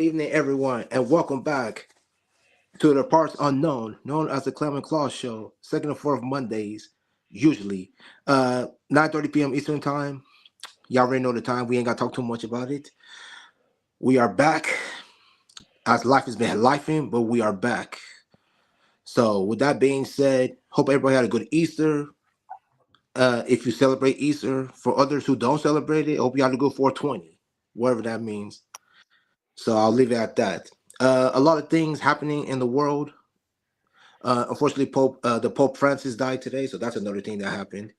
evening, everyone, and welcome back to the Parts Unknown, known as the Clem and Claw Show, second and fourth Mondays, usually. 9:30 p.m. Eastern Time. Y'all already know the time. We ain't got to talk too much about it. We are back, as life has been lifing, but we are back. So, with that being said, hope everybody had a good Easter. If you celebrate Easter, for others who don't celebrate it, hope you had a good 420, whatever that means. So, I'll leave it at that. A lot of things happening in the world. Unfortunately, the Pope Francis died today, so that's another thing that happened.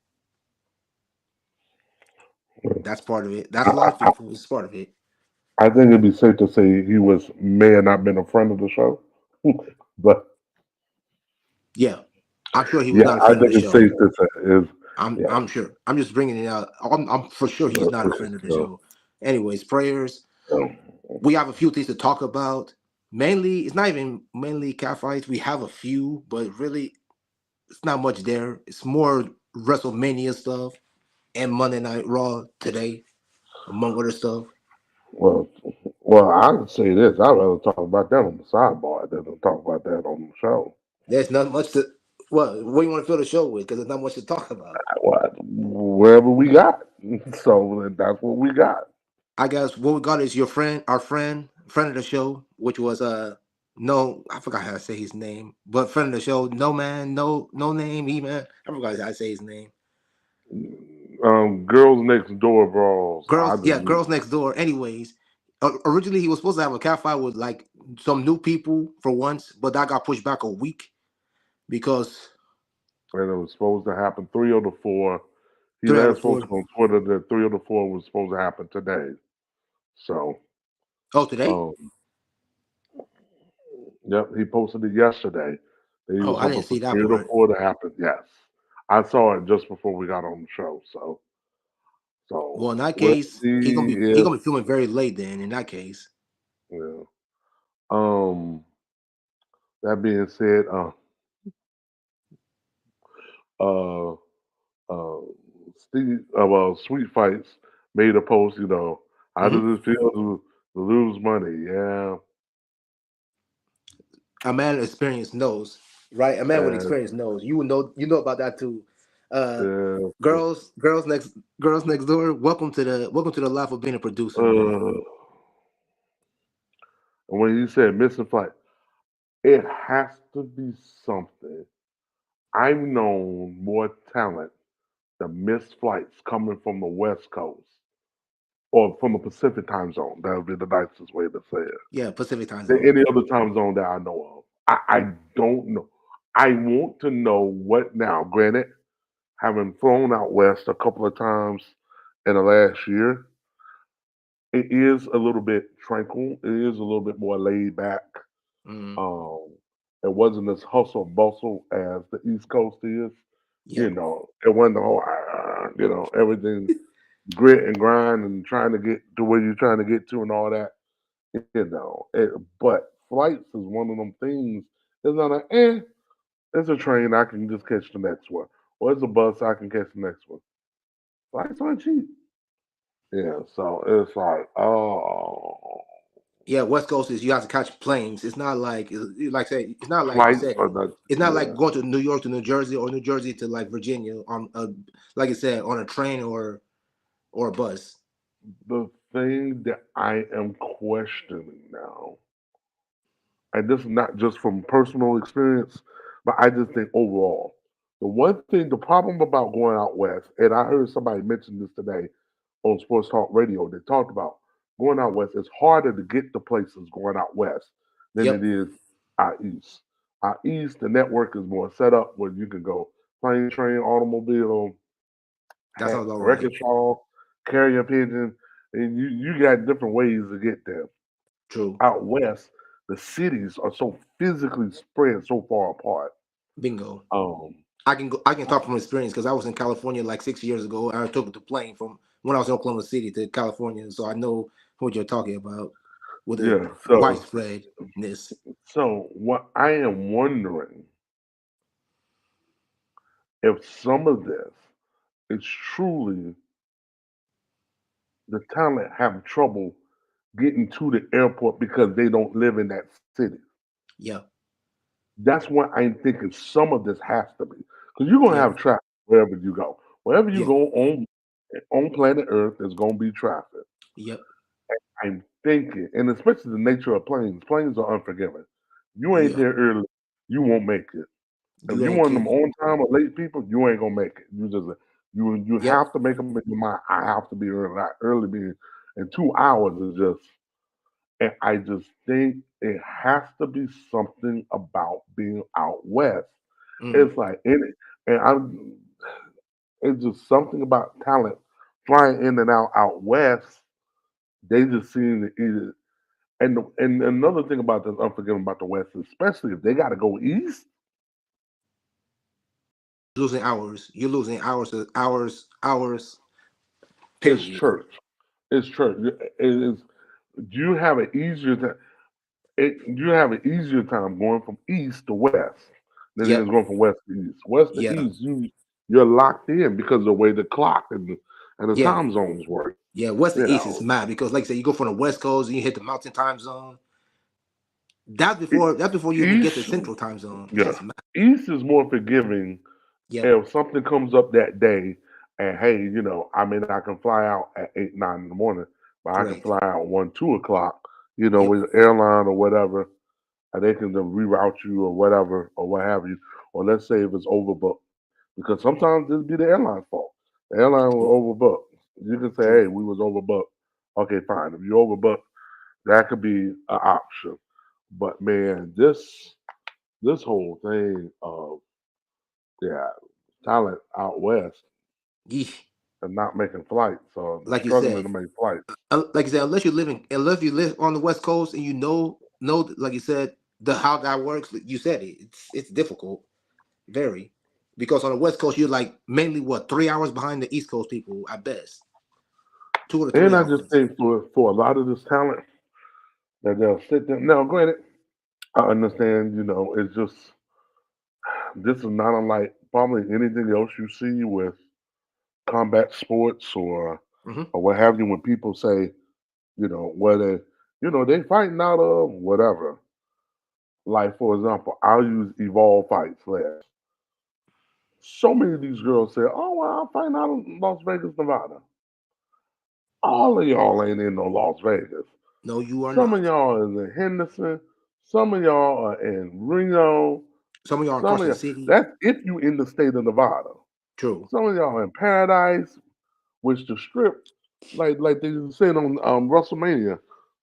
That's part of it. That's I, life, I, people. It's part of it. I think it'd be safe to say he was may have not been a friend of the show, but Yeah, I'm sure he was yeah, not a I friend of think the it's show. safe to say is yeah, I'm sure. I'm just bringing it out. I'm for sure he's not a for friend of the sure. show. Anyways, prayers. Um, We have a few things to talk about. Mainly, it's not even mainly cat fights. We have a few, but really, it's not much there. It's more WrestleMania stuff and Monday Night Raw today, among other stuff. well, well, I would say this. I'd rather talk about that on the sidebar than to talk about that on the show. There's not much to. Well, what do you want to fill the show with? Because there's not much to talk about. Wherever we got, so that's what we got. I guess what we got is your friend, our friend of the show, which was no, I forgot how to say his name, but friend of the show, no man, no name, he man, I forgot how to say his name. Girls next door brawls. I Girls, yeah, just girls next door. Anyways, originally he was supposed to have a cat fight with like some new people for once, but that got pushed back a week because and it was supposed to happen 3 of the 4. He three out of last four. posted on Twitter that 3 of the 4 was supposed to happen today. So, Oh, today? um, yep, he posted it yesterday. That he Oh, was I hoping didn't for see that three of the part. four to happen. Yes, I saw it just before we got on the show. So Well, in that we'll case, see he if gonna be filming very late. Then, in that case, yeah. Um, that being said, uh, uh, Sweet Fights made a post. How hmm does it feel to lose money? Yeah, a man experience knows, right? A man with and experience knows. You know about that too. Uh, yeah. girls next door. Welcome to the life of being a producer, man. And when you said missing flight, it has to be something. I've known more talent the missed flights coming from the West Coast or from the Pacific time zone. That would be the nicest way to say it. Yeah, Pacific time Than zone. any other time zone that I know of. I don't know. I want to know what now. Granted, having flown out west a couple of times in the last year, it is a little bit tranquil. It is a little bit more laid back. Mm, Um, it wasn't as hustle bustle as the East Coast is. yep, It wasn't the whole, everything grit and grind and trying to get to where you're trying to get to and all that. But flights is one of them things. It's not it's a train I can just catch the next one, or it's a bus I can catch the next one. Flights aren't cheap. Yeah, so it's like, oh, yeah. West Coast is you have to catch planes. It's not like like I said. It's not like you flights said. are not. It's not like Yeah, going to New York to New Jersey or New Jersey to like Virginia on a like I said on a train or a bus. the thing that I am questioning now, and this is not just from personal experience, but I just think overall, the problem about going out west, and I heard somebody mention this today on Sports Talk Radio. They talked about going out west. It's harder to get to places going out west than it Yep, is out east. Out east, the network is more set up where you can go plane, train, automobile, that heck, sounds about right. rickshaw, carrier pigeon, and you got different ways to get there. True. Out west, the cities are so physically spread so far apart. Bingo. Um, I can talk from experience because I was in California like 6 years ago. I took the plane from when I was in Oklahoma City to California, so I know what you're talking about with the yeah, widespreadness. so what I am wondering if some of this is truly the talent having trouble getting to the airport because they don't live in that city. Yeah. That's what I'm thinking some of this has to be. Because you're gonna Yep. have traffic wherever you go. Wherever you Yeah. go on planet Earth, there's gonna be traffic. Yep. I'm thinking, and especially the nature of planes. Planes are unforgiving. You ain't Yeah. there early, you won't make it. If You you ain't one of them kidding. on time or late people, you ain't gonna make it. You Yep. have to make them in your mind. I have to be early. Not early being and 2 hours is just. And I just think it has to be something about being out west. Mm. It's like in it, and I'm. It's just something about talent flying in and out west. They just seem to either. And another thing about this unforgiving about the West, especially if they got to go east, Losing hours. You're losing hours. Hours. it's Period. church. It's church. It is. You have an easier time. You have an easier time going from east to west than it is Yep. going from west to east. West to Yeah. east, you're locked in because of the way the clock and the Yeah. time zones work. Yeah. West You and east is know, mad because, like I said, you go from the West Coast and you hit the Mountain Time Zone. That's E- before. That's before you even get to east, Central Time Zone. It's yeah, just mad. east is more forgiving. Yep. If something comes up that day, and hey, I mean, I can fly out at 8, 9 in the morning, but I can Correct. fly out 1, 2 o'clock. Yep. With an airline or whatever, and they can then reroute you or whatever or what have you. Or let's say if it's overbooked, because sometimes this be the airline's fault. The airline True. will overbook. You can say, True. hey, we was overbooked. Okay, fine. If you overbooked, that could be an option. But man, this whole thing of yeah, talent out west Yeesh. and not making flights or Like you struggling said, to make flights. like you said, unless you live on the West Coast and you know, like you said, the how that works. You said it. It's difficult, very, because on the West Coast you're like mainly what 3 hours behind the East Coast people at best, 2 to 3 And I just hours. think for a lot of this talent that they'll sit there. Now, granted, I understand. It's just this is not unlike probably anything else you see with combat sports Hmm. or what have you. When people say, whether they fighting out of whatever. Like for example, I'll use Evolve Fights last. So many of these girls say, "Oh well, I'm fighting out of Las Vegas, Nevada." All of y'all ain't in no Las Vegas. No, you are Some of not. y'all is in Henderson. Some of y'all are in Reno. Some of y'all are Some of across the y'all. city. That's if you in the state of Nevada. True. Some of y'all in Paradise, which the strip, like they said on WrestleMania,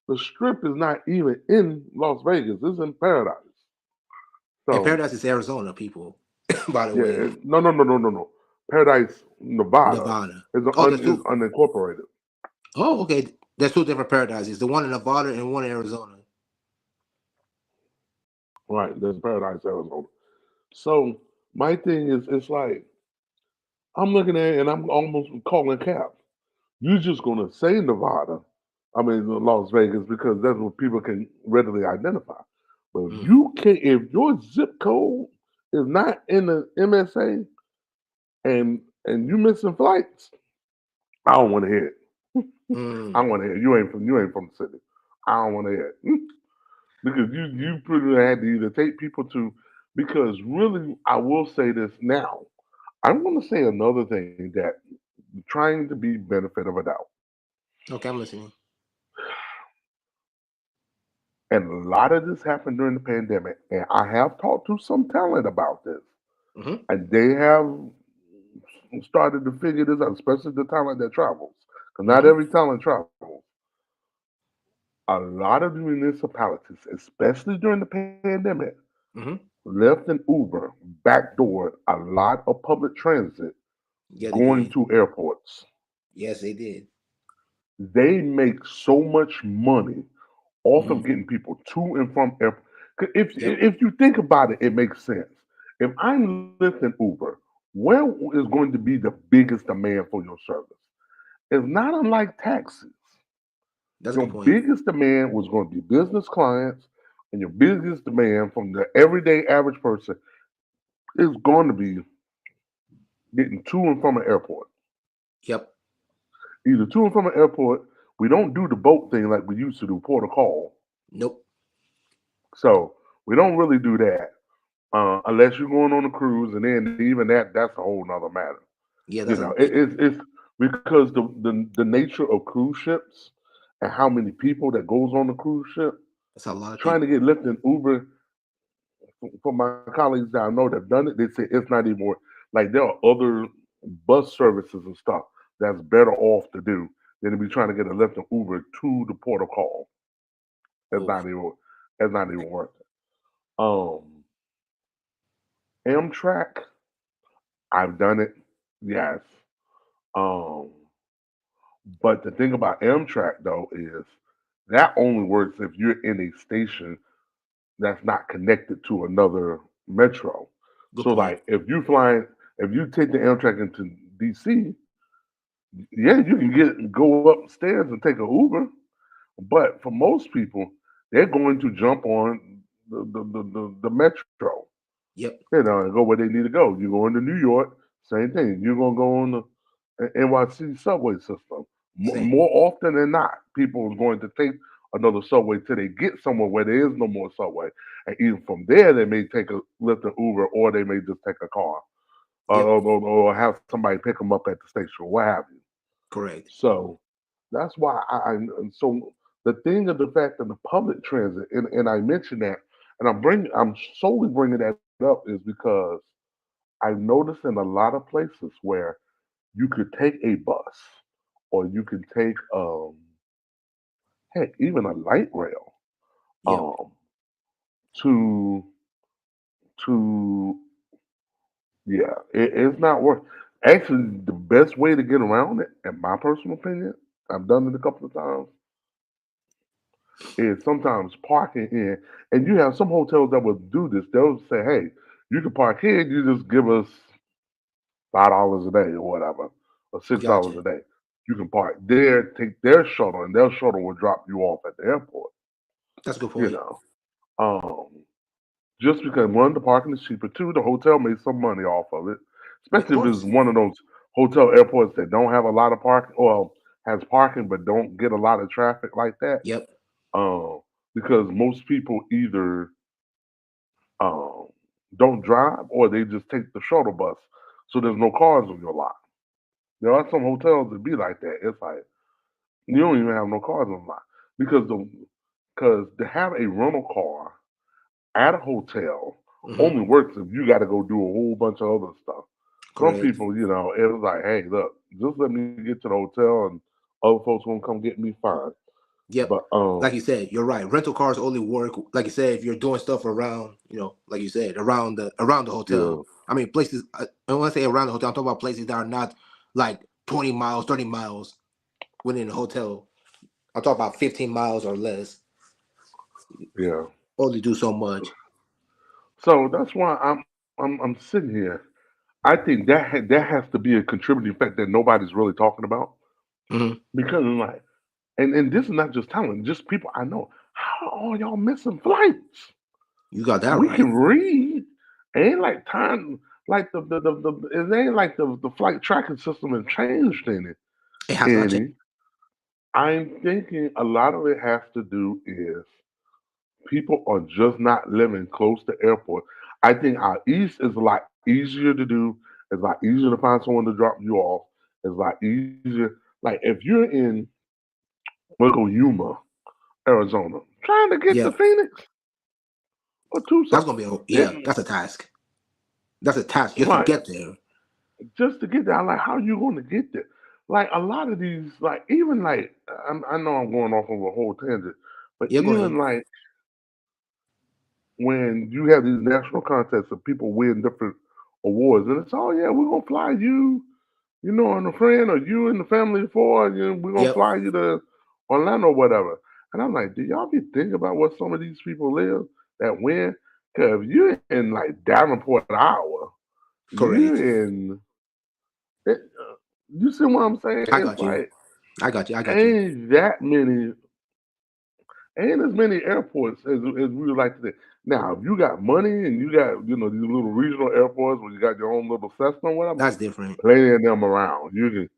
the strip is not even in Las Vegas. It's in Paradise. And So Paradise is Arizona, people. By the yeah, way, no, no, no, no, no, no. Paradise, Nevada Nevada. Oh, is unincorporated. Oh, okay. There's two different paradises. The one in Nevada and one in Arizona. Right, there's Paradise, Arizona. So my thing is, it's like I'm looking at it and I'm almost calling cap. You're just gonna say Nevada, I mean Las Vegas, because that's what people can readily identify. But if Mm, you can, if your zip code is not in the MSA and you missing flights, I don't want to hear it. I mm. want to hear it. You ain't from the city. I don't want to hear it because you pretty much had to either take people to because really I will say this now. I'm going to say another thing that trying to be benefit of a doubt. Okay, I'm listening. And a lot of this happened during the pandemic. And I have talked to some talent about this. Hmm. And they have started to figure this out, especially the talent that travels. Because not Hmm. every talent travels. A lot of the municipalities, especially during the pandemic, Hmm. Lyft and Uber backdoored a lot of public transit Yeah, they going did. to airports. Yes, they did. They make so much money off Hmm. of getting people to and from airport. 'Cause Yep. if you think about it, it makes sense. If I'm Lyft and Uber, where is going to be the biggest demand for your service? It's not unlike taxis. That's a Your good point. biggest demand was going to be business clients, and your biggest demand from the everyday average person is going to be getting to and from an airport. Yep. Either to and from an airport, we don't do the boat thing like we used to do, port of call. Nope. So we don't really do that unless you're going on a cruise, and then even that's a whole nother matter. Yeah, You that's know, a big. it's because the nature of cruise ships and how many people that goes on the cruise ship That's a lot of trying to people. get Lyft and Uber for my colleagues that I know that have done it. They say it's not even more like there are other bus services and stuff that's better off to do than to be trying to get a Lyft and Uber to the port of call. That's Oh, not even that's not even worth it. Um, Amtrak, I've done it, yes. Um, but the thing about Amtrak though is that only works if you're in a station that's not connected to another metro. good So point. like if you take the Amtrak into DC, yeah, you can get go upstairs and take an Uber. But for most people, they're going to jump on the metro, Yep. and go where they need to go. You go into New York, same thing. You're gonna go on the NYC subway system. Same. More often than not, people are going to take another subway till they get somewhere where there is no more subway, and even from there, they may take a Lyft or Uber, or they may just take a car, Yep. or have somebody pick them up at the station, or what have you. Correct. So that's why and so the thing of the fact that the public transit, and I mentioned that, and I'm solely bringing that up is because I've noticed in a lot of places where you could take a bus or you can take heck even a light rail Yep. um to to yeah it's not worth actually the best way to get around it in my personal opinion. I've done it a couple of times is sometimes parking in, and you have some hotels that will do this. They'll say, "Hey, you can park here. You just give us $5 a day or whatever, or $6 Gotcha. a day. You can park there, take their shuttle, and their shuttle will drop you off at the airport." That's a good You point. know, um, just because one, the parking is cheaper. Two, the hotel made some money off of it, Of especially if it's course. one of those hotel airports that don't have a lot of parking, or has parking but don't get a lot of traffic like that. Yep. Um, because most people either um, don't drive or they just take the shuttle bus, so there's no cars on your lot. There are some hotels that be like that. It's like you don't even have no cars on the lot because to have a rental car at a hotel Hmm. only works if you got to go do a whole bunch of other stuff. Some Correct. people, it was like, hey, look, just let me get to the hotel and other folks gonna come get me fine. Yep. But Like you said, you're right. Rental cars only work, like you said, if you're doing stuff around, like you said, around the hotel. yeah, I mean, places. I want to say around the hotel. I'm talking about places that are not like 20 miles, 30 miles within the hotel. I'm talking about 15 miles or less. yeah. Only do so much. So that's why I'm sitting here. I think that has to be a contributing fact that nobody's really talking about Hmm. because like, and this is not just talent, just people I know. How are y'all missing flights? You got that We right. can read. Ain't like time like the it ain't like the flight tracking system has changed It has not changed. any. I'm thinking a lot of it has to do is people are just not living close to airport. I think our east is a lot easier to do. It's a lot easier to find someone to drop you off. It's a lot easier. Like if you're in we'll go Yuma, Arizona, trying to get to Yep. Phoenix or That's Tucson, gonna be yeah. then That's a task. That's a task just to like get there. just to get there, I'm like, how are you going to get there? Like a lot of these, like even like I know I'm going off of a whole tangent, but Yeah. Go ahead. even like when you have these national contests and people win different awards, and it's oh yeah, we're gonna fly you, and a friend or you and the family for, we're gonna Yep. fly you to Orlando, or whatever. And I'm like, do y'all be thinking about what some of these people live that win? Because you're in like Davenport, Iowa, you Correct. in, you see what I'm saying? I It's got you. like I got you. I got you. ain't that many ain't as many airports as we would like to think. Now, if you got money and you got, these little regional airports where you got your own little Cessna or whatever, That's different. plenty of them around. You can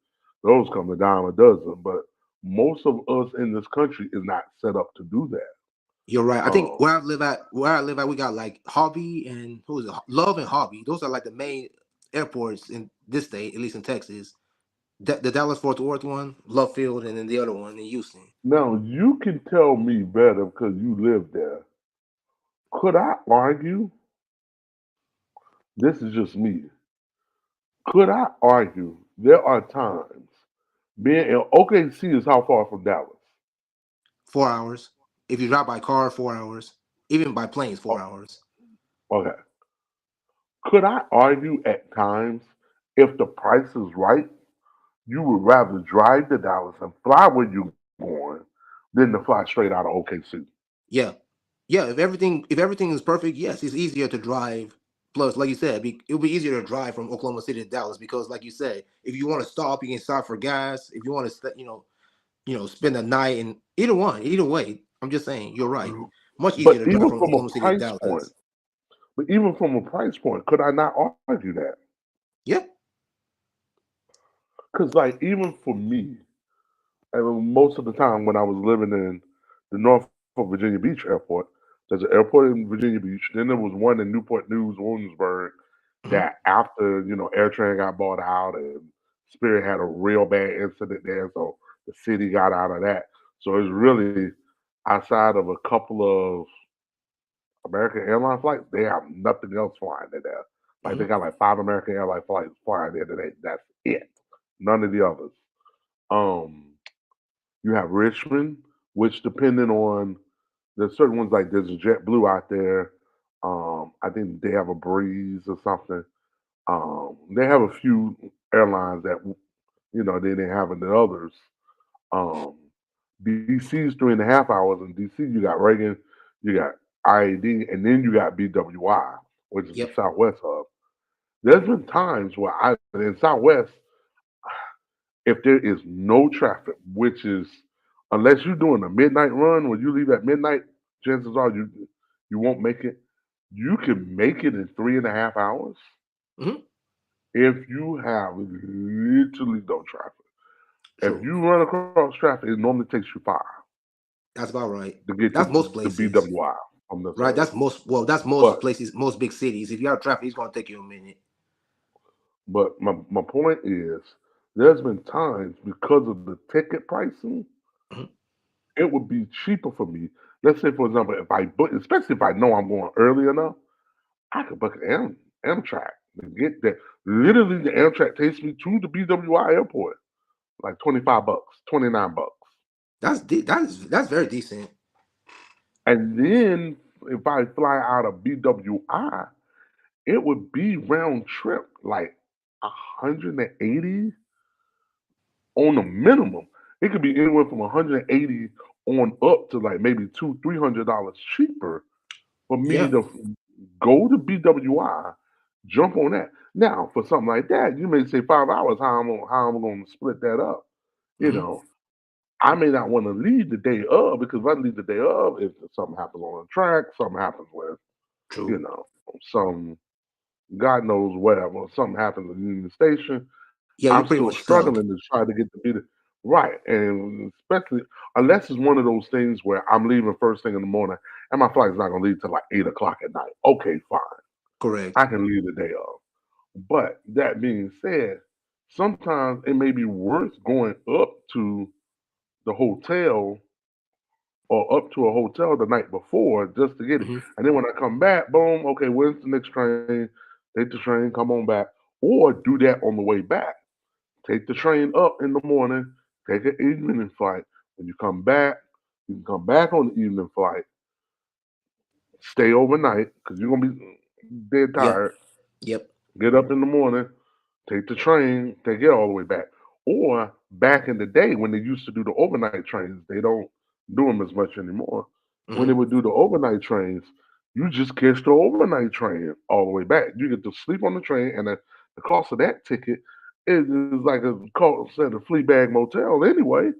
those come a dime a dozen. But most of us in this country is not set up to do that. You're right. I think Um, where I live at, we got like Hobby and who is it? Love and Hobby. Those are like the main airports in this state, at least in Texas. The Dallas Fort Worth one, Love Field, and then the other one in Houston. Now you can tell me better because you live there. Could I argue? This is just me. Could I argue there are times being in OKC is how far from Dallas? 4 hours. If you drive by car, 4 hours. Even by planes, Oh, 4 hours. okay. Could I argue at times if the price is right, you would rather drive to Dallas and fly where you're going than to fly straight out of OKC? Yeah, yeah. If everything is perfect, yes, it's easier to drive. Plus, like you said, it'll be easier to drive from Oklahoma City to Dallas because, like you said, if you want to stop, you can stop for gas. If you want to, spend a night and either way. I'm just saying, you're right. Much easier But to drive even from from a Oklahoma City to price point, Dallas. but even from a price point, could I not argue that? Yep. Because like even for me, and most of the time when I was living in the Norfolk Virginia Beach airport, there's an airport in Virginia Beach. Then there was one in Newport News, Williamsburg, Hmm. that after AirTran got bought out and Spirit had a real bad incident there, so the city got out of that. So it's really outside of a couple of American airline flights, they have nothing else flying in there. Like they Hmm. got like five American airline flights flying there today. That's it. None of the others. Um, you have Richmond, which depending on there's certain ones like there's a JetBlue out there. I think they have a Breeze or something. They have a few airlines that they didn't have in the others. Um, DC's 3.5 hours. In DC, you got Reagan, you got IAD, and then you got BWI, which is the Yep. Southwest hub. There's been times where I in Southwest, if there is no traffic, which is unless you're doing a midnight run where you leave at midnight, chances are you won't make it. You can make it in 3.5 hours Hmm. if you have literally no traffic. If True. you run across traffic, it normally takes you 5 That's about right. to get That's most to places, BWI from this right? area. That's most. Well, that's most But places, most big cities. If you have traffic, it's gonna take you a minute. my point is, there's been times because of the ticket pricing, Hmm. it would be cheaper for me. Let's say, for example, if I book, especially if I know I'm going early enough, I could book an Amtrak to get there. Literally, the Amtrak takes me to the BWI airport, like $25, $29. That's very decent. And then if I fly out of BWI, it would be round trip like 180 on the minimum. It could be anywhere from 180 on up to like maybe $200-300 cheaper for me Yeah. to go to BWI, jump on that. Now, for something like that, you may say 5 hours. How I'm going to split that up? You Hmm. know, I may not want to leave the day of because if I leave the day of, if something happens on the track, something happens with you True. know some God knows whatever, something happens at Union Station, Yeah, I'm you're pretty still much stuck. struggling to try to get to be the right, and especially unless it's one of those things where I'm leaving first thing in the morning and my flight's not going to leave till like 8 o'clock at night. Okay, fine, I Correct. can leave the day of. But that being said, sometimes it may be worth going up to the hotel or up to a hotel the night before just to get it. Hmm. And then when I come back, boom, okay, when's the next train? Take the train, come on back. Or do that on the way back. Take the train up in the morning, take an evening flight. When you come back, you can come back on the evening flight, stay overnight, because you're gonna be dead Yep. tired. Yep. Get up in the morning, take the train, take it all the way back. Or back in the day when they used to do the overnight trains, they don't do them as much anymore. When they Hmm. would do the overnight trains, you just catch the overnight train all the way back. You get to sleep on the train, and the cost of that ticket is like a cost at a flea bag motel anyway.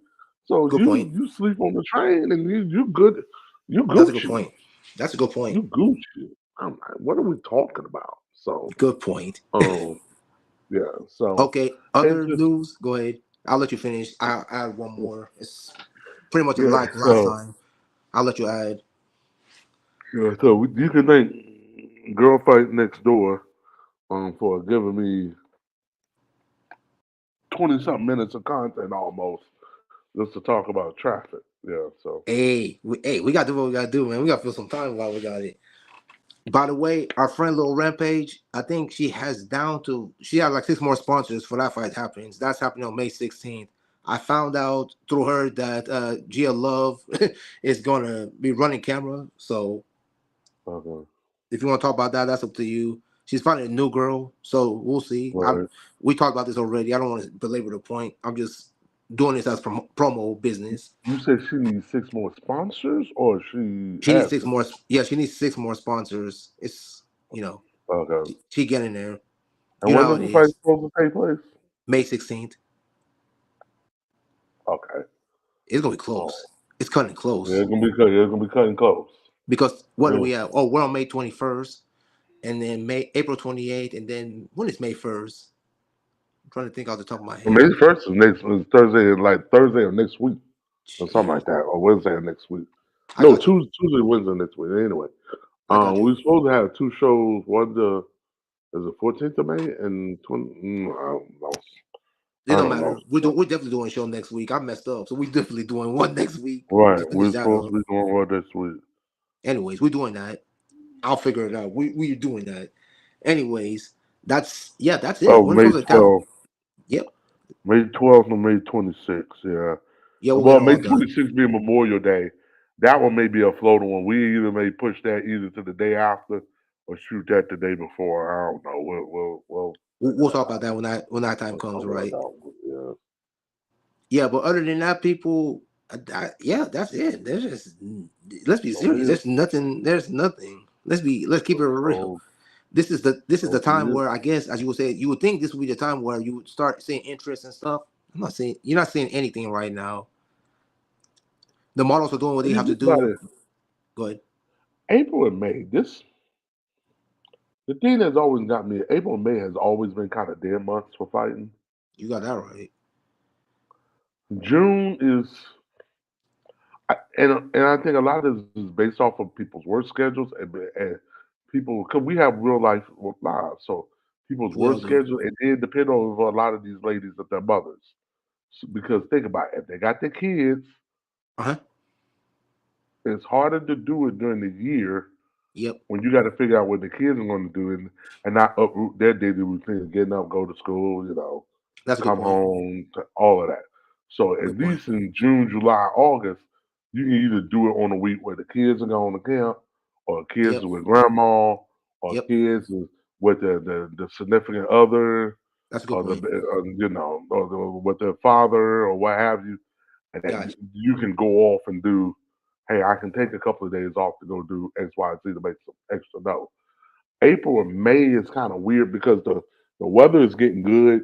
So Good point. you sleep on the train, and you good, you That's a good Gucci, point. That's a good point. you Gucci. I'm like, what are we talking about? So Good point. um, yeah. So Okay. it Other just news. Go ahead. I'll let you finish. I'll add one more. It's pretty much Yeah. like last So time. I'll let you add. yeah. So you can thank Girl Fight Next Door for giving me 20 something minutes of content almost just to talk about traffic. Yeah. So We got to do what we got to do, man. We got to fill some time while we got it. By the way, our friend Little Rampage, I think she has like six more sponsors for that fight happens. That's happening on May 16th. I found out through her that Gia Love is gonna be running camera. So okay. if you want to talk about that, that's up to you. She's finding a new girl, so we'll see. Right. We talked about this already. I don't want to belabor the point. I'm just doing this as promo business. You said she needs 6 more sponsors, or she She needs has six six? more. Yeah, she needs six more sponsors. It's Okay. she getting there. And You know when how is it the fight is. supposed to take place? May 16th. Okay. It's gonna be Oh, close. It's cutting yeah, close it's gonna be cutting close. because what are Yeah. we at? Oh, we're on May 21st, and then April 28th, and then when is May 1st? I'm trying to think off the top of my May head. first is Thursday, like Thursday of next week, or something Jeez, like that, or Wednesday of next week. I No, got you. Tuesday, Wednesday next week. Anyway, I got we you. were supposed to have two shows. One the is the 14th of May and 20. I don't know. It I don't don't know. matter. We're definitely doing a show next week. I messed up, so we definitely doing one next week. Right, Just finish we're that supposed up. to be doing one this week. Anyways, we're doing that. I'll figure it out. We're doing that. Anyways, that's it. Oh, When it May comes to count, 12th, yep, May 12th and May 26th. Yeah. yeah, we'll get Well, it all May done. 26th being Memorial Day, that one may be a floating one. We either may push that either to the day after or shoot that the day before. I don't know. We'll We'll figure that talk about out. that when that time We'll comes, figure right? that out. Yeah. Yeah, but other than that, people, yeah, that's it. There's just let's be So serious. we There's nothing. There's nothing. Let's keep it real. so This is the so time where I guess, as you would say, you would think this would be the time where you would start seeing interest and stuff. I'm not saying you're not seeing anything right now. The models are doing what when they you have to think about do. it, Go ahead. April and May, the thing that's always got me, April and May has always been kind of dead months for fighting. You got that right. June is and I think a lot of this is based off of people's work schedules and people because we have real life lives, so people's We work all do. schedule and then depend on a lot of these ladies that their mothers. Because think about it, if they got their kids, Uh huh. it's harder to do it during the year Yep. when you got to figure out what the kids are going to do and not uproot their daily routine, getting up, go to school, That's a good come point. home, all of that. So at Good point. least in June, July, August, you can either do it on a week where the kids are going to camp, or kids Yep. are with grandma, or Yep. kids is with the significant other, That's a good or point. with their father or what have you, and that Gotcha. you can go off and do. Hey, I can take a couple of days off to go do X, Y, Z to make some extra dough. April and May is kind of weird because the weather is getting good,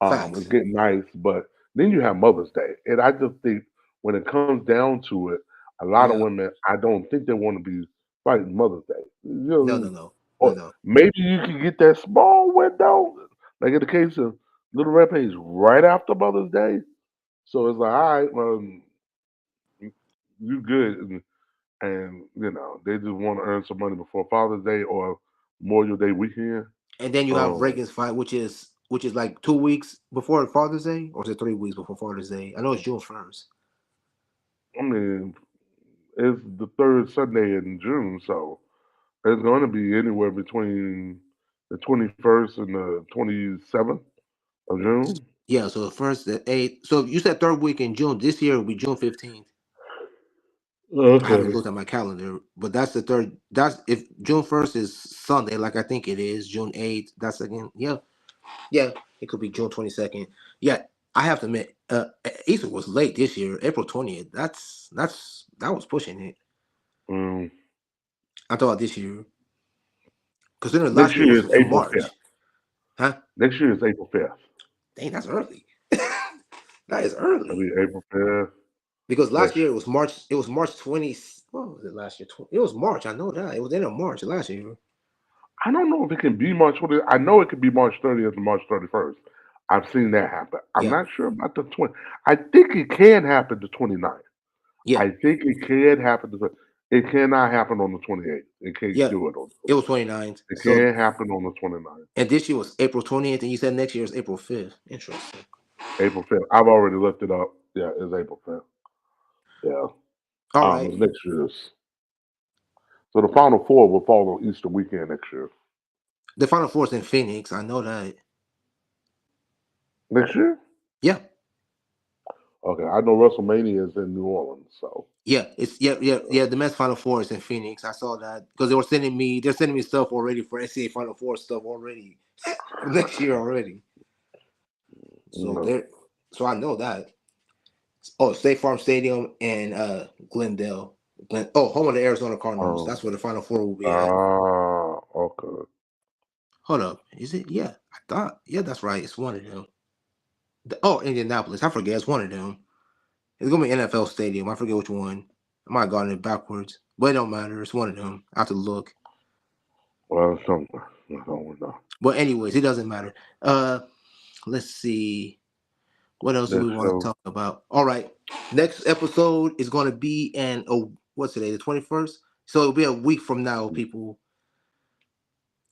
it's Facts. getting nice, but then you have Mother's Day, and I just think when it comes down to it, a lot of Yeah. women, I don't think they want to be fighting Mother's Day. No. No. No. No. Or No. maybe you can get that small window, like in the case of Little Red Page, right after Mother's Day. So it's like, all right, well, you good, and they just want to earn some money before Father's Day or Memorial Day weekend. And then you have Um, Reagan's fight, which is like 2 weeks before Father's Day, or is it 3 weeks before Father's Day? I know it's June 1st. I mean, it's the third Sunday in June, so it's going to be anywhere between the 21st and the 27th of June. Yeah, so the first, the eighth. So you said third week in June. This year will be June 15th. I haven't Okay. looked at my calendar, but that's the third. That's if June 1st is Sunday, like I think it is. June 8th. That's again. Yeah, yeah. It could be June 22nd. Yeah, I have to admit, Easter was late this year. April 20th. That was pushing it. Um, I thought this year, considering last Next year year was is from April 5th. March. Huh? Next year is April 5th. Dang, that's early. That is It'll early be April 5th because last next year year. it was March. It was March 20. What was it last year? It was March. I know that it was the end of March last year. I don't know if it can be March 20th. I know it could be March 30th and March 31st. I've seen that happen. I'm Yeah, not sure about the 20. I think it can happen the 29th. yeah, I think it can happen. It cannot happen on the 28th. It can't yeah. do it on It the was 28th. 29th. It So can happen on the 29th. and this year was April 20th, and you said next year is April 5th. Interesting. April 5th. I've already looked it up. Yeah, it's April 5th. Yeah. All right. It's next year's. So the Final Four will fall on Easter weekend next year. The Final Four is in Phoenix. I know that. Next year? Yeah, Okay. I know WrestleMania is in New Orleans. So, yeah. It's yeah. The men's Final Four is in Phoenix. I saw that because they're sending me stuff already for NCAA Final Four stuff already for next year already. you So know. there, so I know that. Oh, State Farm Stadium and Glendale. Home of the Arizona Cardinals. Um, That's where the Final Four will be at. okay. Hold up, is it? Yeah, I thought. Yeah, that's right. It's one of them. Indianapolis. I forget. It's one of them. It's gonna be NFL Stadium. I forget which one. I might have gotten it backwards, but it don't matter. It's one of them. I have to look. Well, somewhere. I don't know. But anyways, it doesn't matter. Uh, let's see. What else do we Next want to show. talk about? All right. Next episode is going to be in, what's today? The 21st? So it'll be a week from now, people.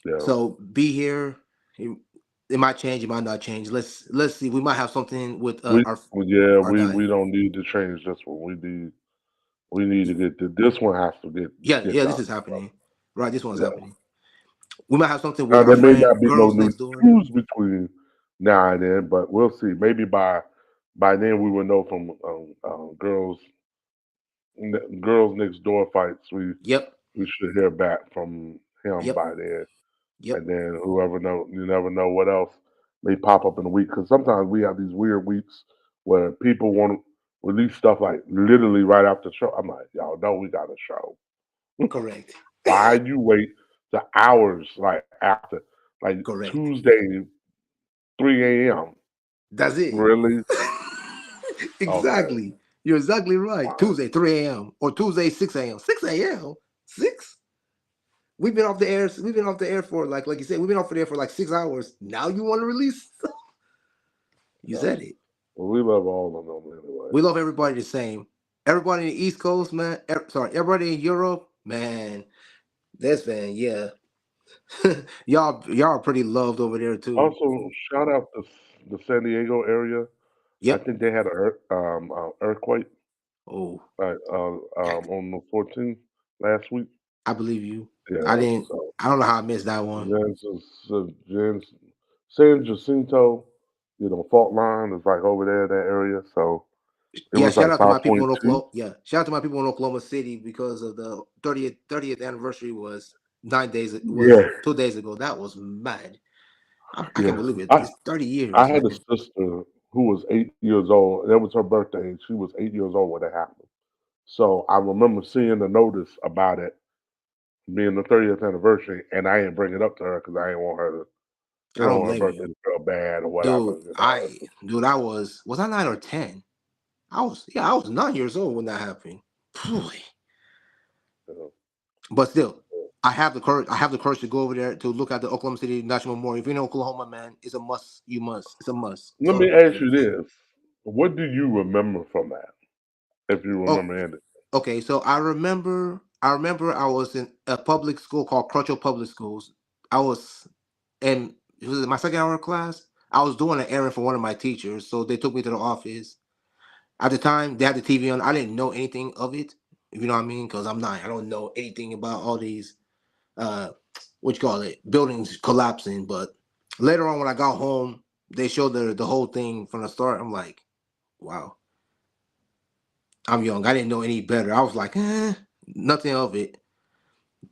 Yeah. So be here. It might change, it might not change. Let's see. We might have something with We yeah, our we guy. we don't need to change this one. We need to get this one has to Yeah, get yeah, this done. is happening. Right, this one's Yeah. happening. We might have something with Now our there may friend not be no Girls new Next Door. news between now and then, but we'll see. Maybe by then we will know from girls next door fights. Yep, We should hear back from him yep, by then, yep. and then whoever know you never know what else may pop up in a week. Because sometimes we have these weird weeks where people want to release stuff like literally right after the show. I'm like, y'all know we got a show. Correct. Why you wait the hours like after, like Correct. Tuesday 3 a.m.? That's it. Really? Okay. Exactly. You're exactly right. Wow. Tuesday, 3 a.m. or Tuesday, 6 a.m. 6 a.m. 6? We've been off the air. We've been off the air for like you said, we've been off the air for like 6 hours. Now you want to release? You Yeah. said it. Well, we love all of them anyway. We love everybody the same. Everybody in the East Coast, man. Sorry, everybody in Europe, man. That's man, yeah. y'all are pretty loved over there too. Also, shout out to the San Diego area. I Yep. think they had an earthquake Oh, yikes. on the 14th last week. I believe you. I Yeah, didn't. so I don't know how I missed that one. San Jacinto, fault line is like over there in that area. So it Yeah, was shout like out to my people in 5.2. Oklahoma. Yeah, shout out to my people in Oklahoma City because of the 30th anniversary was 9 days. It was Yeah, 2 days ago. That was mad. I can't yeah. believe it. I It's 30 I years, had a man. sister who was 8 years old. That was her birthday, and she was 8 years old when it happened. So I remember seeing the notice about it being the 30th anniversary, and I didn't bring it up to her because I didn't want her to, I don't her blame birthday you, to feel bad or dude. whatever. I was I 9 or 10? I was 9 years old when that happened. Phew. You know. But still, I have the courage. I have the courage to go over there to look at the Oklahoma City National Memorial. If you're in Oklahoma, man, it's a must. You must. It's a must. That's Let all I'm me gonna ask say. you this: what do you remember from that? If you Oh, remember anything? okay. So I remember. I was in a public school called Crutchell Public Schools. I was, and it was my second hour of class. I was doing an errand for one of my teachers, so they took me to the office. At the time, they had the TV on. I didn't know anything of it, if you know what I mean, because I'm not. I don't know anything about all these uh what you call it, buildings collapsing. But later on when I got home, they showed the whole thing from the start. I'm like, wow, I'm young. I didn't know any better. I was like, nothing of it.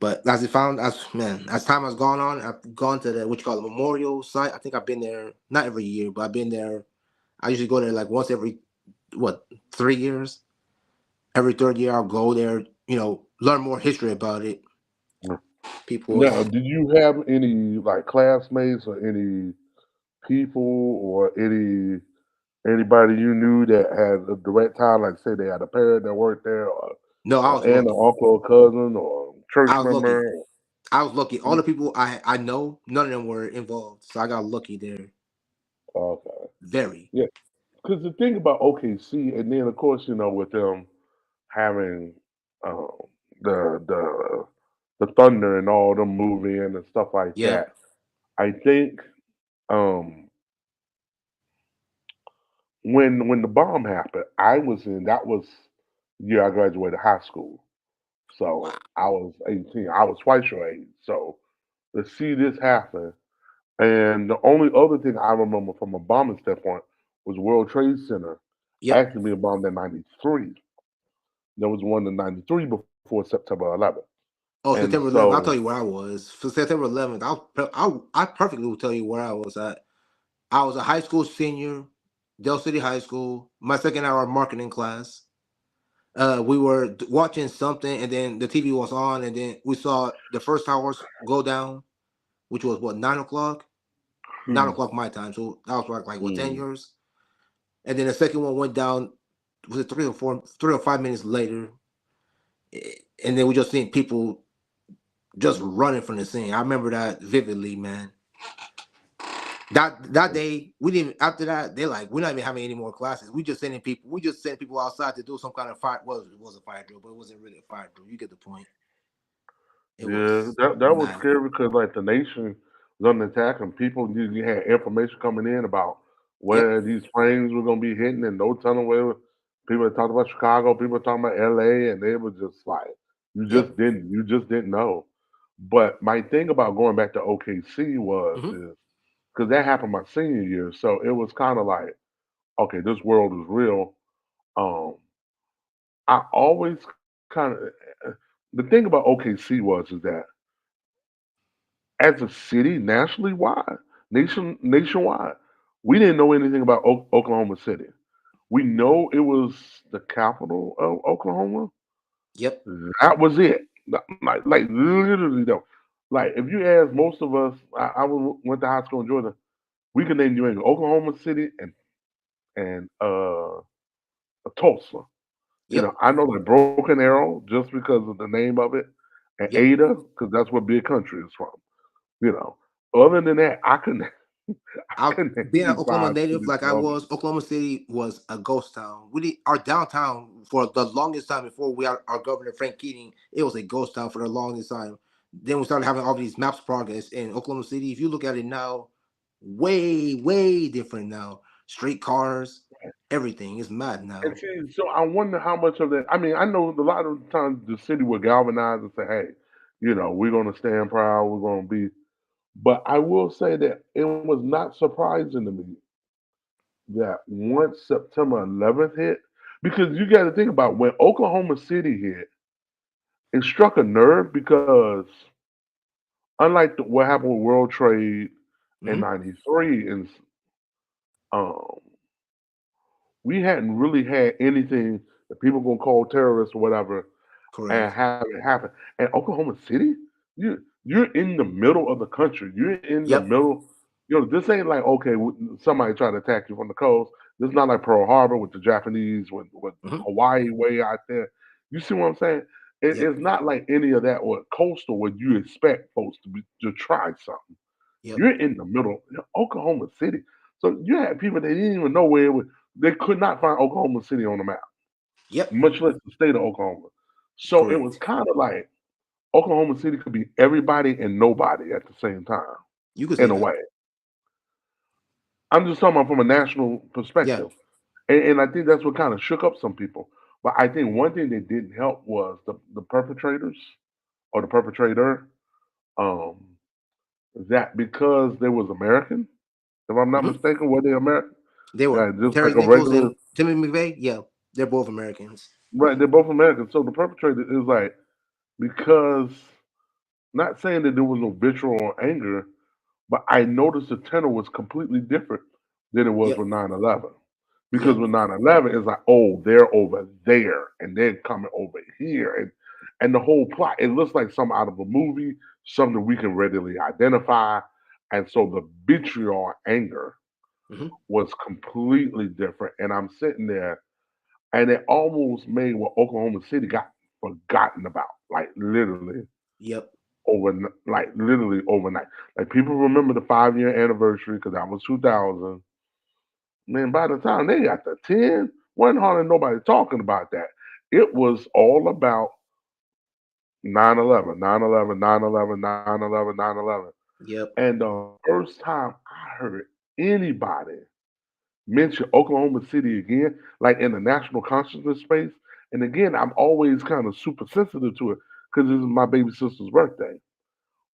But as time has gone on, I've gone to the what you call the memorial site. I think I've been there not every year, but I've been there. I usually go there like once every what 3 years. Every third year, I'll go there. Learn more history about it. People, Now, did you have any like classmates or any people or anybody you knew that had a direct tie? Like, say they had a parent that worked there, no, I or was aunt, lucky. or uncle, or cousin, or church I was lucky. member. I was lucky. All Mm, the people I know, none of them were involved. So I got lucky there. okay, Very. Yeah, because the thing about OKC, and then of course, with them having um, the Thunder and all them move in and stuff like Yep. that. I think um, when the bomb happened, I was in. That was the year I graduated high school, so Wow. I was 18. I was twice your age, so to see this happen, and the only other thing I remember from a bombing standpoint was World Trade Center Yep. actually being bombed in '93. There was one in '93 before September 11th, Oh, and September 11th. I'll so tell you where I was. For September 11th, I perfectly will tell you where I was at. I was a high school senior, Dell City High School, my second hour marketing class. We were watching something, and then the TV was on, and then we saw the first towers go down, which was what, 9 o'clock, nine hmm, o'clock my time. So that was like what, 10 hmm, years, and then the second one went down. Was it 3 or 5 minutes later? And then we just seen people just running from the scene. I remember that vividly, man. That day, we didn't. After that, they like we're not even having any more classes. We just sending people. We just sending people outside to do some kind of fire. Well, it was a fire drill, but it wasn't really a fire drill. You get the point. It yeah, was that was mad. scary because like the nation was under attack and people you had information coming in about Yep. where these planes were gonna be hitting and no telling where. People had talked about Chicago, people were talking about LA, and they were just like, Yep. you just didn't know. But my thing about going back to OKC was Hmm. is because that happened my senior year, so it was kind of like, okay, this world is real. Um, I always kind of the thing about OKC is that as a city, nationally wide, nationwide, we didn't know anything about Oklahoma City. We know it was the capital of Oklahoma. Yep. That was it. Like literally though. Like if you ask most of us, went to high school in Georgia. We can name you in Oklahoma City and Tulsa. Yep. I know that Broken Arrow just because of the name of it, and Yep. Ada because that's where Big Country is from. You know, other than that, I couldn't I I couldn't name being an you Oklahoma five native cities like I from was, Oklahoma City was a ghost town. Our downtown for the longest time before we had our governor Frank Keating, it was a ghost town for the longest time. Then we started having all these maps progress in Oklahoma City. If you look at it now, way different now. Street cars, everything is mad And now. see, so I wonder how much of that. I mean, I know a lot of times the city will galvanize and say, "Hey, we're going to stand proud. We're going to be." But I will say that it was not surprising to me that once September 11th hit, because you got to think about when Oklahoma City hit, it struck a nerve because unlike what happened with World Trade in Hmm. '93, and um, we hadn't really had anything that people gonna call terrorists or whatever and Correct. have it happen. And Oklahoma City, you're in the middle of the country. You're in the Yep. middle. This ain't like okay, somebody trying to attack you from the coast. This is not like Pearl Harbor with the Japanese with Hmm. Hawaii way out there. You see what I'm saying? Yep. It's not like any of that or coastal where you expect folks to try something. Yep. You're in the middle, Oklahoma City. So you had people that didn't even know where it was. They could not find Oklahoma City on the map, Yep. much less the state of Oklahoma. So it was Correct. kind of like Oklahoma City could be everybody and nobody at the same time, You could say in a that. way. I'm just talking about from a national Yeah. perspective. And I think that's what kind of shook up some people. But I think one thing that didn't help was the perpetrators or the perpetrator, um, that because they was American, if I'm not Hmm. mistaken, were they American? They were Yeah, just like Terrence a Nichols regular, and Timmy McVeigh. Yeah, they're both Americans. right? They're both American. So the perpetrator is like, because, not saying that there was no vitriol or anger, but I noticed the tenor was completely different than it was Yep. with 9/11. Because Yep. with 9/11, it's like, oh, they're over there and they're coming over here. And the whole plot, it looks like something out of a movie, something we can readily identify. And so the vitriol anger Hmm. was completely different. And I'm sitting there, and it almost made what Oklahoma City got forgotten about, like literally Yep. like literally overnight. Like people remember the 5-year anniversary because that was 2000. Man, by the time they got to 10, wasn't hardly nobody talking about that. It was all about 9/11, 9/11, 9/11, 9/11, 9/11. Yep. And the first time I heard anybody mention Oklahoma City again, like in the national consciousness space, and again, I'm always kind of super sensitive to it because this is my baby sister's birthday,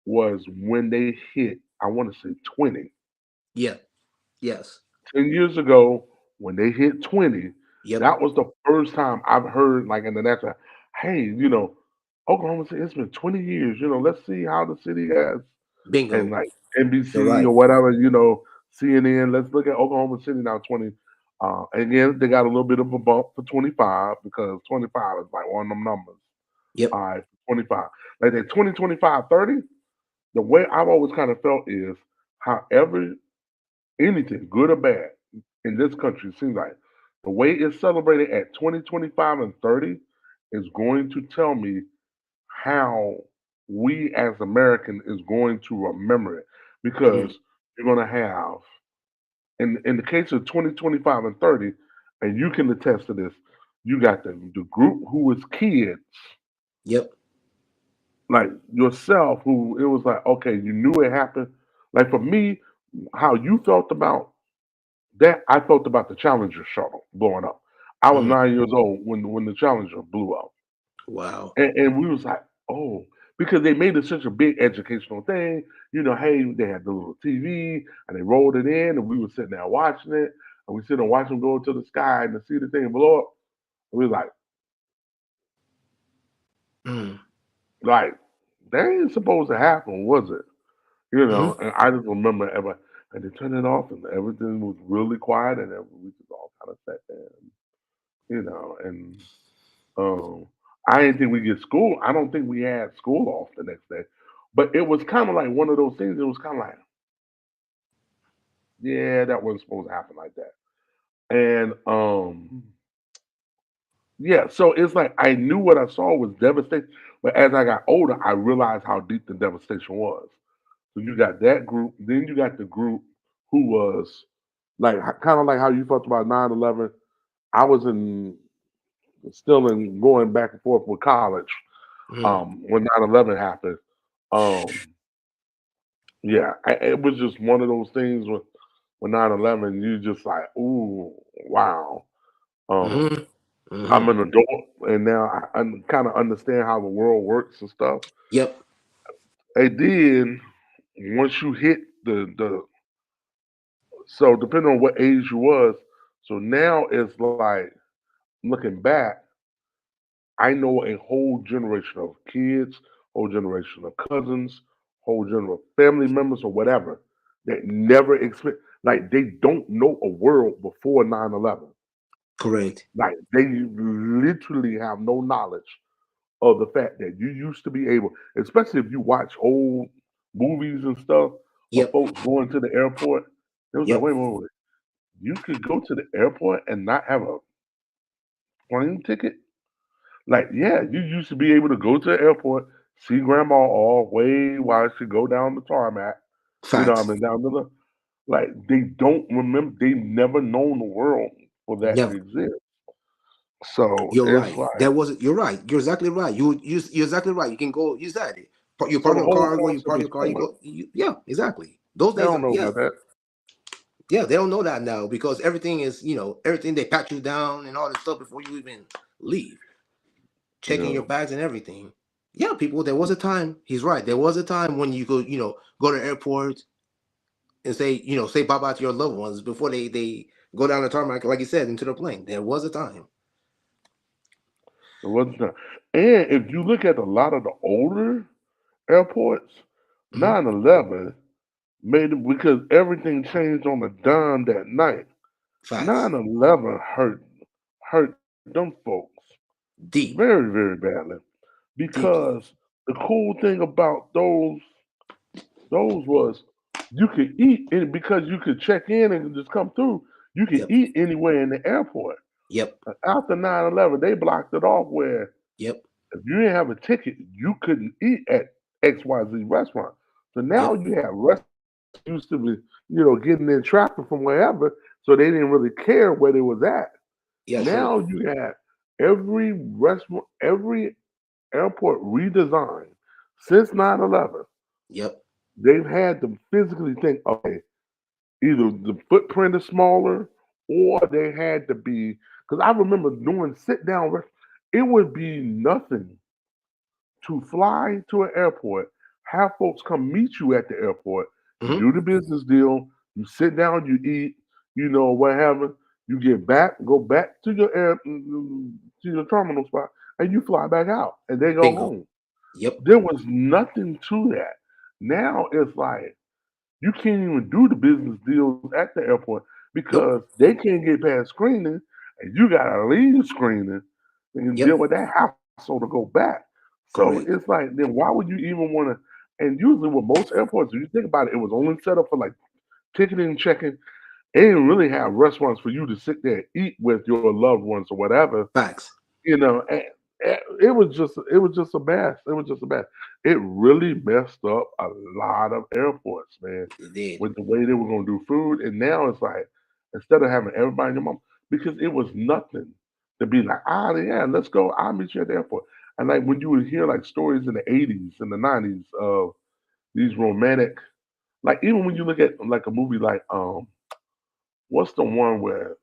was when they hit, I want to say 20. Yeah. Yes. 10 years ago, when they hit 20, Yep. that was the first time I've heard, like in the national, hey, Oklahoma City, it's been 20 years, let's see how the city has, and Bingo. like You're NBC or right. whatever, CNN. Let's look at Oklahoma City now. 20. And again, they got a little bit of a bump for 25 because 25 is like one of them numbers. Yep. All right, 25. Like that 20, 25, 30. The way I've always kind of felt is, however, anything, good or bad, in this country, it seems like the way it's celebrated at 20, 25, and 30 is going to tell me how we as Americans is going to remember it Hmm. because you're going to have in the case of 20, 25, and 30, and you can attest to this, you got the group who was kids Yep. like yourself who it was like okay you knew it happened. Like for me, how you felt about that, I felt about the Challenger shuttle blowing up. I was Mm. 9 years old when the Challenger blew up. Wow. And we was like, oh, because they made it such a big educational thing. Hey, they had the little TV and they rolled it in, and we were sitting there watching it, and we sit and watch them go into the sky and to see the thing blow up. And we was Mm. like that ain't supposed to happen, was it? Hmm. And I just remember and they turned it off, and everything was really quiet, and then we just all kind of sat there, and Um, I didn't think we get school. I don't think we had school off the next day, but it was kind of like one of those things. It was kind of like, yeah, that wasn't supposed to happen like that. And yeah, so it's like I knew what I saw was devastating, but as I got older, I realized how deep the devastation was. So you got that group, then you got the group who was like kind of like how you felt about 9/11. I was in still in going back and forth with college Mm. when 9/11 happened. Um, yeah, it was just one of those things with 9/11. You just like, ooh, wow. Um, Hmm. Hmm. I'm an adult, and now I kind of understand how the world works and stuff. Yep. And then once you hit the so depending on what age you was, so now it's like looking back, I know a whole generation of kids, whole generation of cousins, whole generation of family members or whatever that never expect like they don't know a world before 9/11. Correct. Like they literally have no knowledge of the fact that you used to be able, especially if you watch old movies and stuff of Yep. folks going to the airport. It was like, Yep. wait. You could go to the airport and not have a plane ticket? Like, yeah, you used to be able to go to the airport, see grandma all way while she go down the tarmac, I Facts. mean, down to the, like, they don't remember, they never known the world for that to Never. exist. So You're it's right. like, That wasn't. You're right. You're exactly right. You're exactly right. You can go. You said it. You so park the your whole car. Where you concept park is your car, you pointless. go. Yeah. Exactly. Those They days. don't know Yeah. about that. Yeah. They don't know that now because everything is. Everything they pat you down and all this stuff before you even leave, checking your Yeah. bags and everything. Yeah, people. There was a time. He's right. There was a time when you could, go to the airport and say bye bye to your loved ones before they go down the tarmac, like you said, into the plane. There was a time. It wasn't that. And if you look at a lot of the older airports, Hmm. 9/11 made it because everything changed on a dime that night. Facts. 9/11 hurt them folks Deep. very, very badly Deeply. because the cool thing about those was you could eat and because you could check in and just come through, you could Yep. eat anywhere in the airport. Yep. After 9/11, they blocked it off where Yep. if you didn't have a ticket, you couldn't eat at XYZ restaurant. So now Yep. you have restaurants used to be, getting in traffic from wherever. so they didn't really care where they was at. Yeah, true. Now you got every restaurant, every airport redesigned since 9/11. Yep. They've had to physically think, okay, either the footprint is smaller or they had to be, because I remember doing sit down, it would be nothing to fly to an airport, have folks come meet you at the airport, you Hmm. do the business deal, you sit down, you eat, whatever, you get back, go back to your to your terminal spot, and you fly back out, and they go Bingo. home. Yep. There was nothing to that. Now it's like you can't even do the business deals at the airport because Nope. they can't get past screening, and you gotta leave screening and deal Yep. with that hassle to go back. So it's Correct. like, then why would you even want to? And usually with most airports, if you think about it, it was only set up for like ticketing and checking. They didn't really have restaurants for you to sit there and eat with your loved ones or whatever, Facts. and it was just a mess. It was just a mess. It really messed up a lot of airports, man, It did. with the way they were gonna do food. And now it's like, instead of having everybody in your mom, because it was nothing to be like, yeah, let's go. I'll meet you at the airport. And like when you would hear like stories in the '80s and the '90s of these romantic, like even when you look at like a movie like what's the one where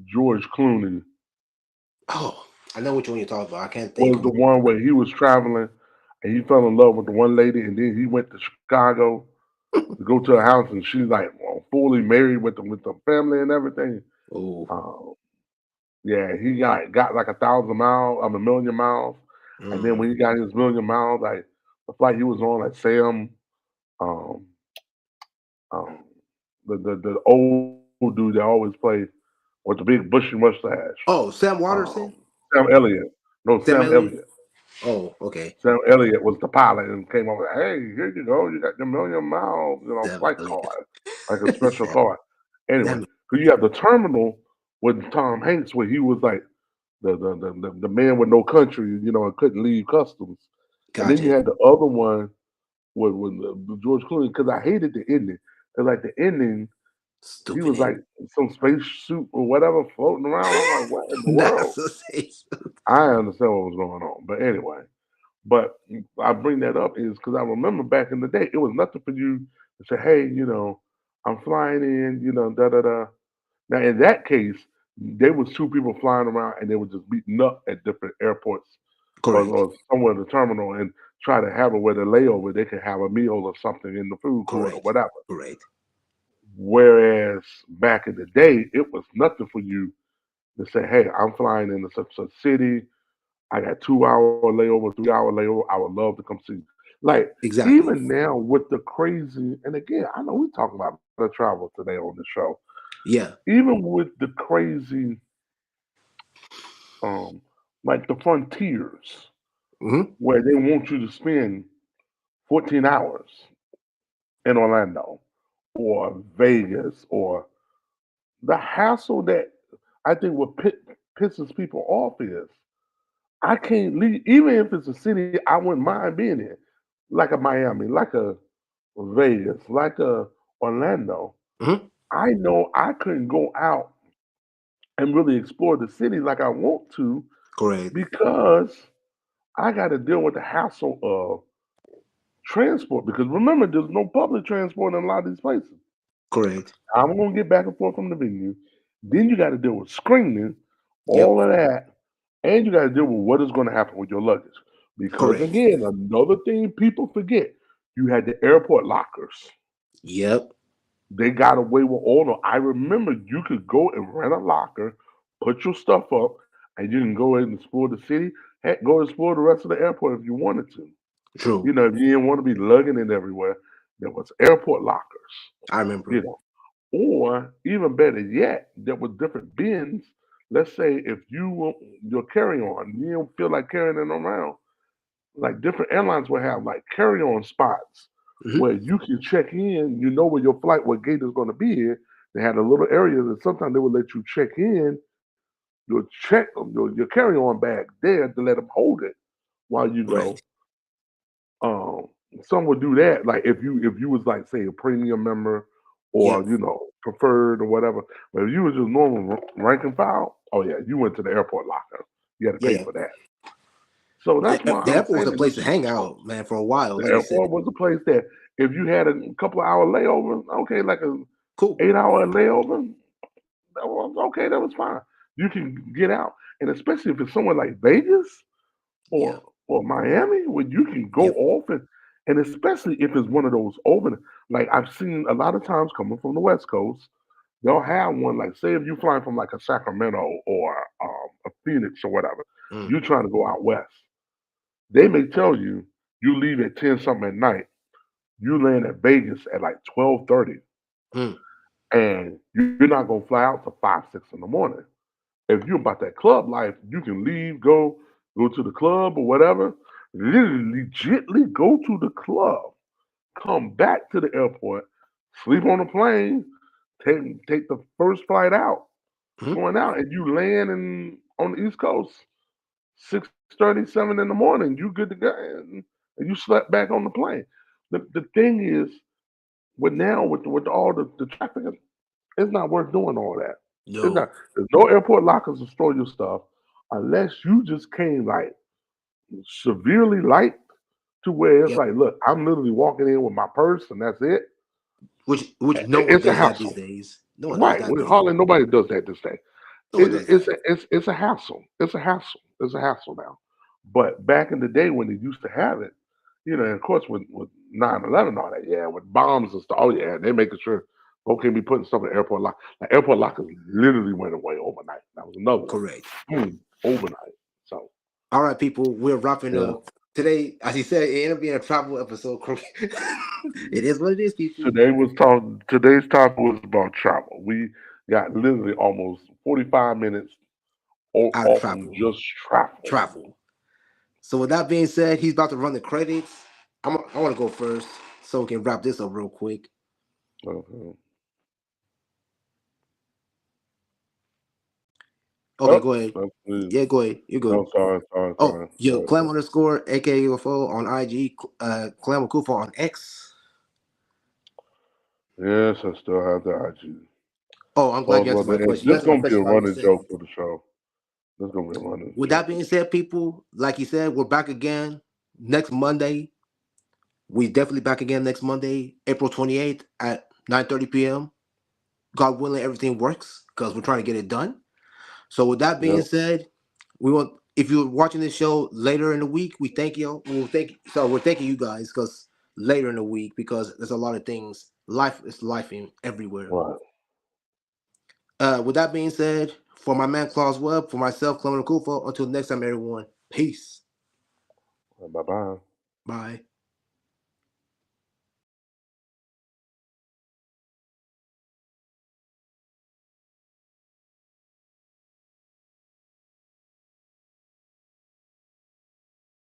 George Clooney Oh, I know which one you're talking about. I can't think was of the it. one where he was traveling and he fell in love with the one lady, and then he went to Chicago to go to her house, and she's like, well, fully married with the family and everything. Oh. Um, yeah, he got like 1,000 miles, a million miles, and then Mm. when he got his million miles, like the flight he was on, like Sam, um, um, the old dude that always played with the big bushy mustache, Oh, Sam um, Waterston? Sam Elliott. No, Sam Sam Elliott? Elliott. Oh, okay. Sam Elliott was the pilot and came over. Hey, here you go. You got your million mile, Sam flight Elliott. card, like a special Sam, card. Anyway, Sam. because you have the terminal with Tom Hanks, where he was like the man with no country, and couldn't leave customs. And then you Gotcha. had the other one with the George Clooney, because I hated the ending. Cause like the ending, he Stupid was ending. like some space suit or whatever floating around. I'm like, what in the world? NASA says. I understand what was going on, but anyway. But I bring that up is because I remember back in the day, it was nothing for you to say, "Hey, I'm flying in, da da da." Now, in that case, there was two people flying around, and they were just beating up at different airports Correct. or somewhere in the terminal, and try to have it where the layover they could have a meal or something in the food court or Correct. whatever. Correct. Whereas back in the day, it was nothing for you to say, "Hey, I'm flying into such such city. I got 2 hour layover, 3 hour layover. I would love to come see you." Like, Exactly. even now with the crazy, and again, I know we talking about a lot of travel today on the show. Yeah. Even with the crazy, um, like the frontiers, Hmm. where they want you to spend 14 hours in Orlando or Vegas, or the hassle that I think what pisses people off is I can't leave, even if it's a city I wouldn't mind being in, like a Miami, like a Vegas, like a Orlando. Hmm. I know I couldn't go out and really explore the city like I want to Correct. because I got to deal with the hassle of transport. Because remember, there's no public transport in a lot of these places. Correct. I'm gonna get back and forth from the venue. Then you got to deal with screening, Yep. all of that, and you got to deal with what is going to happen with your luggage. Because Correct. again, another thing people forget: you had the airport lockers. Yep. They got away with all the. I remember you could go and rent a locker, put your stuff up, and you can go in and explore the city. Heck, go explore the rest of the airport if you wanted to. True. If you didn't want to be lugging it everywhere, there was airport lockers. I You remember. know, or even better yet, there was different bins. Let's say if your carry on, you don't feel like carrying it around. Like different airlines will have like carry on spots Hmm. where you can check in. You know where your flight, what gate is going to be in. They had a little area that sometimes they would let you check in your carry on bag there to let them hold it while you go. Correct. Um, some would do that. Like if you was like say a premium member, or Yep. preferred or whatever. But if you was just normal rank and file, oh yeah, you went to the airport locker. You had to pay Yeah. for that. So that's my The airport was a understanding. place to hang out, man, for a while, The like you said. airport was a place that if you had a couple of hour layover, okay, like a Cool. 8 hour layover, that was okay. That was fine. You can get out, and especially if it's somewhere like Vegas Yeah. or Miami, where you can go Yep. off and especially if it's one of those open, like I've seen a lot of times coming from the West Coast, they'll have one like say if you're flying from like a Sacramento or a Phoenix or whatever, Mm, you're trying to go out west. They may tell you you leave at 10 something at night, you land at Vegas at like 12:30, mm, and you're not gonna fly out till 5, 6 in the morning. If you're about that club life, you can leave, go to the club or whatever. Literally, legitly go to the club, come back to the airport, sleep on the plane, take the first flight out, mm. going out, and you land on the East Coast 6:37 in the morning. You good to go, and you slept back on the plane. The thing is, with now with all the traffic, it's not worth doing all that. It's No. not. There's no airport lockers to store your stuff unless you just came like severely light to where it's Yep. like, look, I'm literally walking in with my purse and that's it. Which no one It's a does that these hassle, days. No one does right? that these Hardly days. nobody does that this day. No one does that. It's a hassle. It's a hassle. It's a hassle now. But back in the day when they used to have it, and of course with 9/11 and all that, yeah, with bombs and stuff. Oh yeah, they're making sure folks can't be putting stuff in the airport lock. The airport lockers literally went away overnight. That was another one. Correct. Boom, overnight. So All right, people, we're wrapping yeah. up today. As you said, it ended up being a travel episode. It is what it is, people. Today's topic was about travel. We got literally almost 45 minutes Out of off of travel. just travel. Travel. So with that being said, he's about to run the credits. I want to go first so we can wrap this up real quick. Uh-huh. Okay, Oh, go ahead. that's me. Yeah, go ahead. You're good. No, sorry, sorry, Oh, sorry, yo, sorry, Clem sorry. underscore aka UFO on IG, Clem Kufa on X. Yes, I still have the IG. Oh, I'm glad Pause you answered my brother. And question. You this answered my gonna be a question by running yourself. joke for the show. This gonna be a running With joke that for being the said, people, like you said, we're back again next Monday. We definitely back again next Monday, April 28th at 9:30 p.m. God willing, everything works because we're trying to get it done. So with that show. being said, we want if you're watching this show later in the week, we thank you. We're thanking you guys because later in the week because there's a lot of things. Life is life in everywhere. Yep. Right. With that being said, for my man Claus Webb, for myself, Clement Kufo, until next time, everyone. Peace. Bye bye. Bye.